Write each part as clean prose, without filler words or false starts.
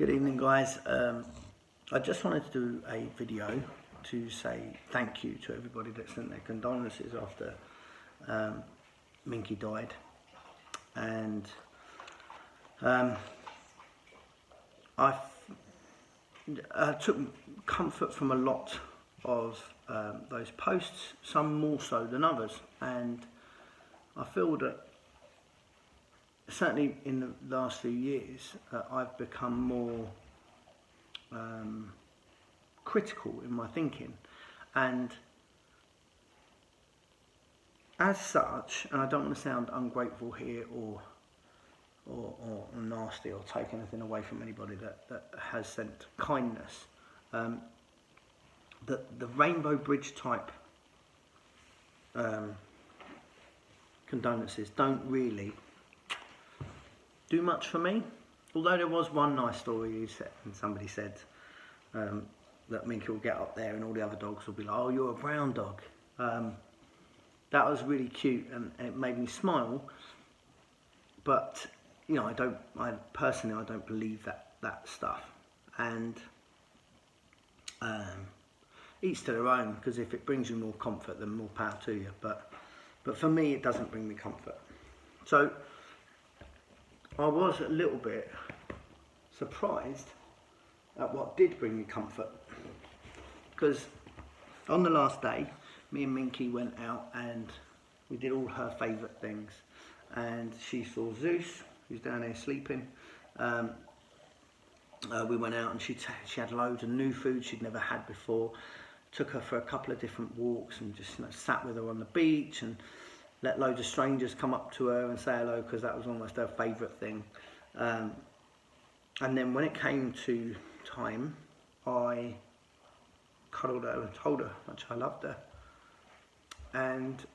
Good evening, guys. I just wanted to do a video to say thank you to everybody that sent their condolences after Minky died, and I took comfort from a lot of those posts, some more so than others, and I feel that certainly in the last few years I've become more critical in my thinking, and as such, and I don't want to sound ungrateful here or nasty or take anything away from anybody that has sent kindness, the Rainbow Bridge type condolences don't really do much for me. Although there was one nice story you said, and somebody said that Minky will get up there and all the other dogs will be like, "Oh, you're a brown dog." That was really cute, and it made me smile. But you know, I personally don't believe that stuff, and each to their own, because if it brings you more comfort, then more power to you. But for me, it doesn't bring me comfort. So I was a little bit surprised at what did bring me comfort, because on the last day, me and Minky went out and we did all her favourite things, and she saw Zeus, who's down there sleeping. We went out and she had loads of new food she'd never had before. Took her for a couple of different walks and just sat with her on the beach and let loads of strangers come up to her and say hello, because that was almost her favourite thing. And then when it came to time, I cuddled her and told her how much I loved her, and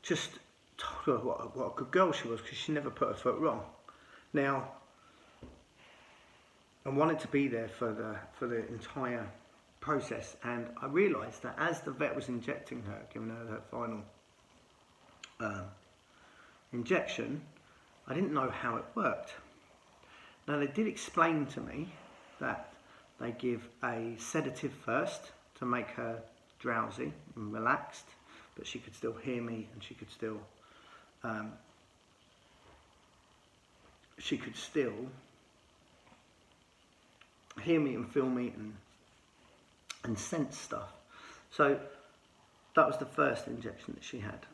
just told her what a good girl she was, because she never put her foot wrong. Now, I wanted to be there for the entire process, and I realised that as the vet was injecting her, giving her that final injection, I didn't know how it worked. Now, they did explain to me that they give a sedative first to make her drowsy and relaxed, but she could still hear me, and she could still hear me and feel me and sense stuff. So that was the first injection that she had,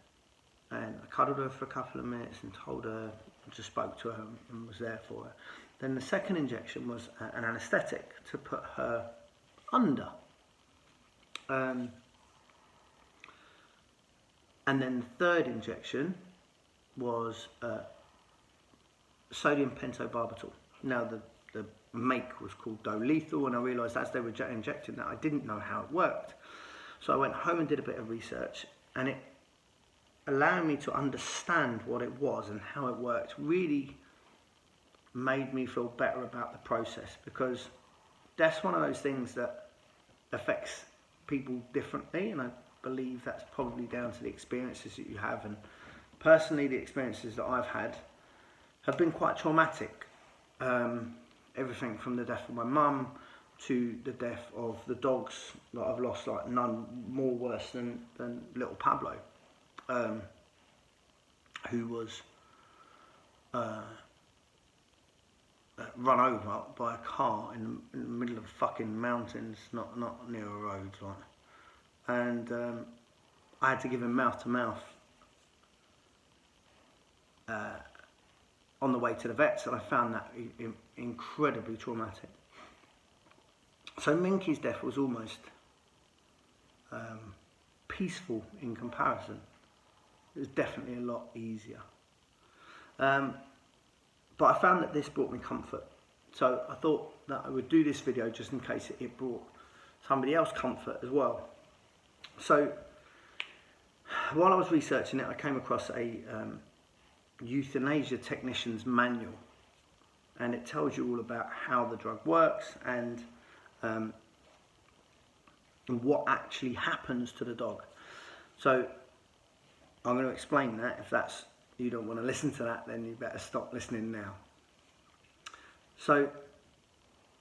and I cuddled her for a couple of minutes and told her, just spoke to her and was there for her. Then the second injection was an anaesthetic to put her under, and then the third injection was sodium pentobarbital. Now the make was called Dolethal, and I realised as they were injecting that I didn't know how it worked. So I went home and did a bit of research, and it allowed me to understand what it was and how it worked really made me feel better about the process, because that's one of those things that affects people differently, and I believe that's probably down to the experiences that you have. And personally, the experiences that I've had have been quite traumatic. Everything from the death of my mum to the death of the dogs that I've lost, like none more worse than little Pablo, who was run over by a car in the middle of fucking mountains, not near a road, like. And I had to give him mouth to mouth on the way to the vets, and I found that incredibly traumatic. So Minky's death was almost peaceful in comparison. It was definitely a lot easier. But I found that this brought me comfort. So I thought that I would do this video just in case it brought somebody else comfort as well. So while I was researching it, I came across a euthanasia technician's manual, and it tells you all about how the drug works and what actually happens to the dog. So I'm going to explain that, if that's you don't want to listen to that, then you better stop listening now. So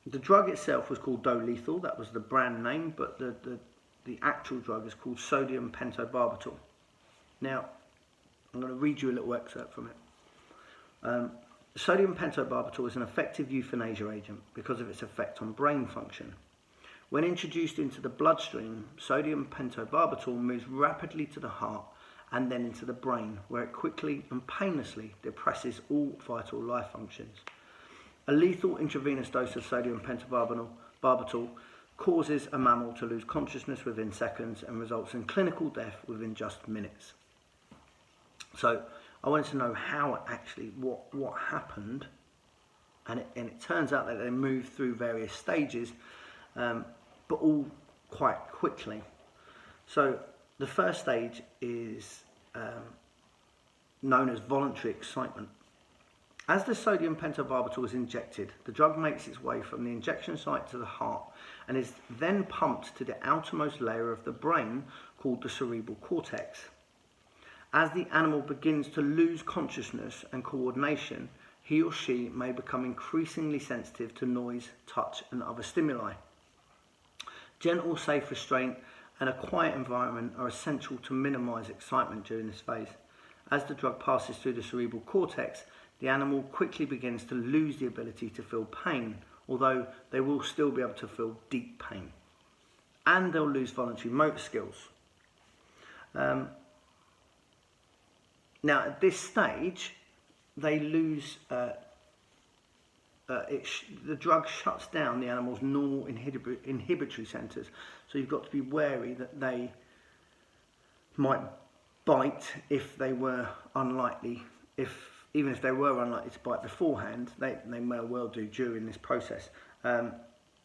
the drug itself was called Dolethal, that was the brand name, but the actual drug is called sodium pentobarbital. Now, I'm going to read you a little excerpt from it. Sodium pentobarbital is an effective euthanasia agent because of its effect on brain function. When introduced into the bloodstream, sodium pentobarbital moves rapidly to the heart and then into the brain, where it quickly and painlessly depresses all vital life functions. A lethal intravenous dose of sodium pentobarbital causes a mammal to lose consciousness within seconds and results in clinical death within just minutes. So I wanted to know how actually, what happened, and it turns out that they moved through various stages, but all quite quickly. So the first stage is known as voluntary excitement. As the sodium pentobarbital is injected, the drug makes its way from the injection site to the heart and is then pumped to the outermost layer of the brain called the cerebral cortex. As the animal begins to lose consciousness and coordination, he or she may become increasingly sensitive to noise, touch and other stimuli. Gentle, safe restraint and a quiet environment are essential to minimise excitement during this phase. As the drug passes through the cerebral cortex, the animal quickly begins to lose the ability to feel pain, although they will still be able to feel deep pain. And they'll lose voluntary motor skills. Now, at this stage, they lose, the drug shuts down the animal's normal inhibitory centres. So you've got to be wary that they might bite if they were unlikely, even if they were unlikely to bite beforehand, they may well do during this process.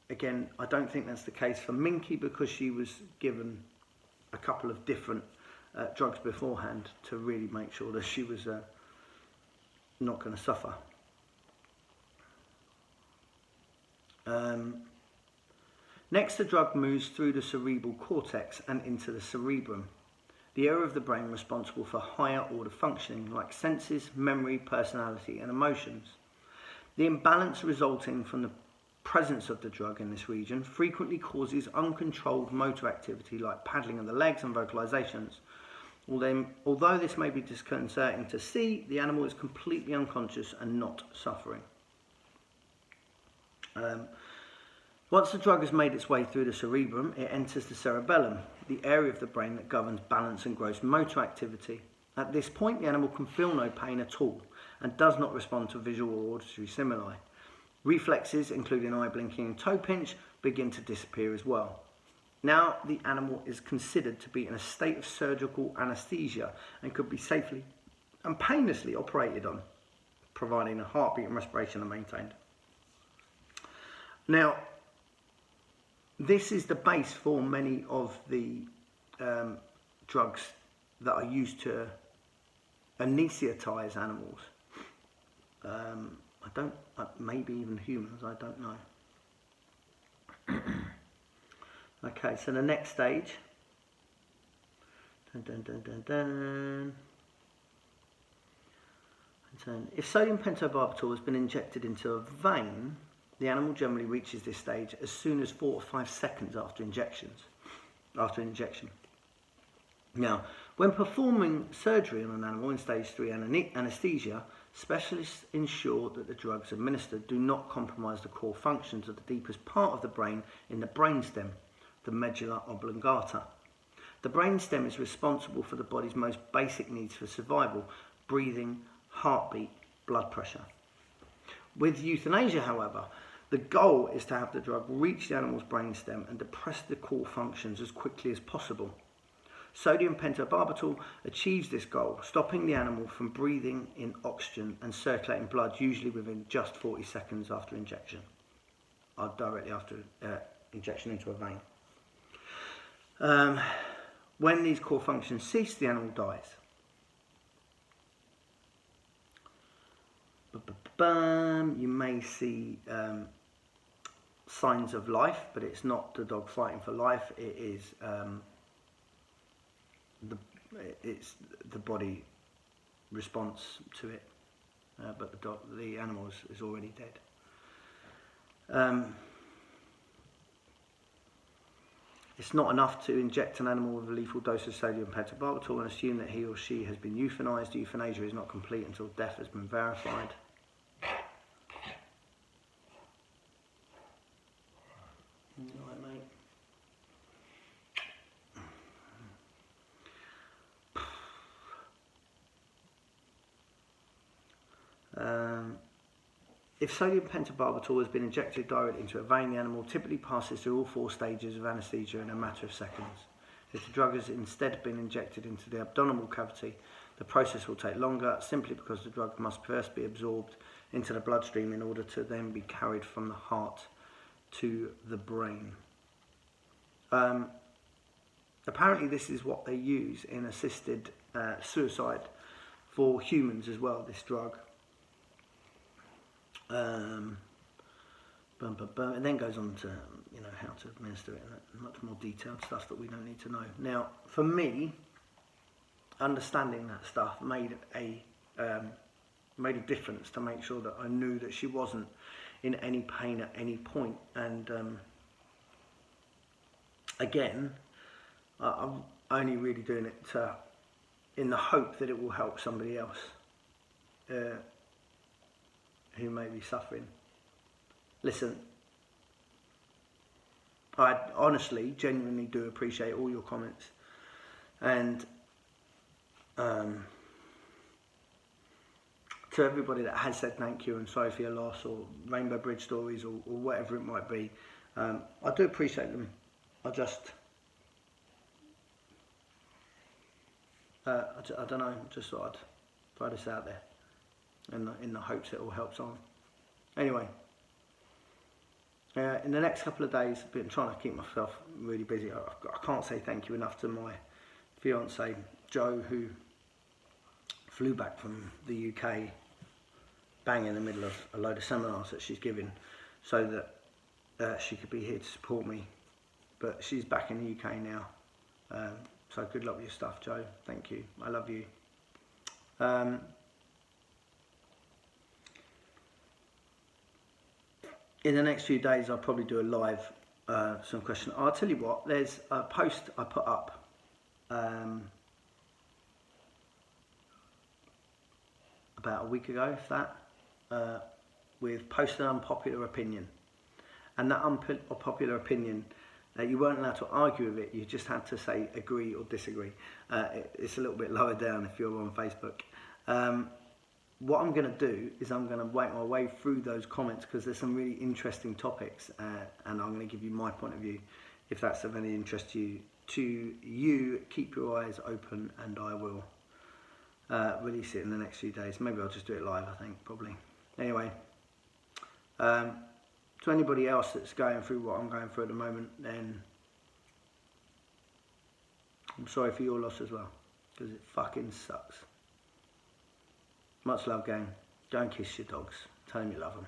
Again, I don't think that's the case for Minky because she was given a couple of different drugs beforehand to really make sure that she was not going to suffer. Next, the drug moves through the cerebral cortex and into the cerebrum, the area of the brain responsible for higher order functioning like senses, memory, personality and emotions. The imbalance resulting from the presence of the drug in this region frequently causes uncontrolled motor activity like paddling of the legs and vocalizations. Although this may be disconcerting to see, the animal is completely unconscious and not suffering. Once the drug has made its way through the cerebrum, it enters the cerebellum, the area of the brain that governs balance and gross motor activity. At this point, the animal can feel no pain at all and does not respond to visual or auditory stimuli. Reflexes, including eye blinking and toe pinch, begin to disappear as well. Now the animal is considered to be in a state of surgical anaesthesia and could be safely and painlessly operated on, providing a heartbeat and respiration are maintained. Now, this is the base for many of the drugs that are used to anaesthetise animals. Maybe even humans, I don't know. Okay, so the next stage. If sodium pentobarbital has been injected into a vein, the animal generally reaches this stage as soon as 4 or 5 seconds after injection. Now, when performing surgery on an animal in stage 3 anaesthesia, specialists ensure that the drugs administered do not compromise the core functions of the deepest part of the brain in the brainstem, the medulla oblongata. The brainstem is responsible for the body's most basic needs for survival: breathing, heartbeat, blood pressure. With euthanasia, however, the goal is to have the drug reach the animal's brainstem and depress the core functions as quickly as possible. Sodium pentobarbital achieves this goal, stopping the animal from breathing in oxygen and circulating blood, usually within just 40 seconds after injection, or directly after injection into a vein. When these core functions cease, the animal dies. You may see signs of life, but it's not the dog fighting for life. It is it's the body response to it, but the animal is already dead. It's not enough to inject an animal with a lethal dose of sodium pentobarbital and assume that he or she has been euthanized. Euthanasia is not complete until death has been verified. Right, mate. If sodium pentobarbital has been injected directly into a vein, the animal typically passes through all 4 stages of anaesthesia in a matter of seconds. If the drug has instead been injected into the abdominal cavity, the process will take longer, simply because the drug must first be absorbed into the bloodstream in order to then be carried from the heart to the brain. Apparently this is what they use in assisted suicide for humans as well, this drug. It then goes on to how to administer it and much more detailed stuff that we don't need to know. Now, for me, understanding that stuff made a difference to make sure that I knew that she wasn't in any pain at any point. And again, I'm only really doing it in the hope that it will help somebody else who may be suffering. Listen, I honestly, genuinely do appreciate all your comments, and to everybody that has said thank you and sorry for your loss, or Rainbow Bridge stories, or whatever it might be, I do appreciate them. I don't know, just thought I'd throw this out there in the hopes it all helps on. Anyway, in the next couple of days, I've been trying to keep myself really busy. I can't say thank you enough to my fiance Jo, who flew back from the UK bang in the middle of a load of seminars that she's giving, so that she could be here to support me. But she's back in the UK now, so good luck with your stuff, Jo. Thank you. I love you. In the next few days, I'll probably do a live some questions. I'll tell you what, there's a post I put up about a week ago, if that, with posted an unpopular opinion. And that unpopular opinion, you weren't allowed to argue with it, you just had to say agree or disagree. It's a little bit lower down if you're on Facebook. What I'm going to do is I'm going to work my way through those comments, because there's some really interesting topics, and I'm going to give you my point of view. If that's of any interest to you, keep your eyes open, and I will release it in the next few days. Maybe I'll just do it live, I think, probably. Anyway, to anybody else that's going through what I'm going through at the moment, then I'm sorry for your loss as well, because it fucking sucks. Much love, gang. Go and kiss your dogs. Tell them you love them.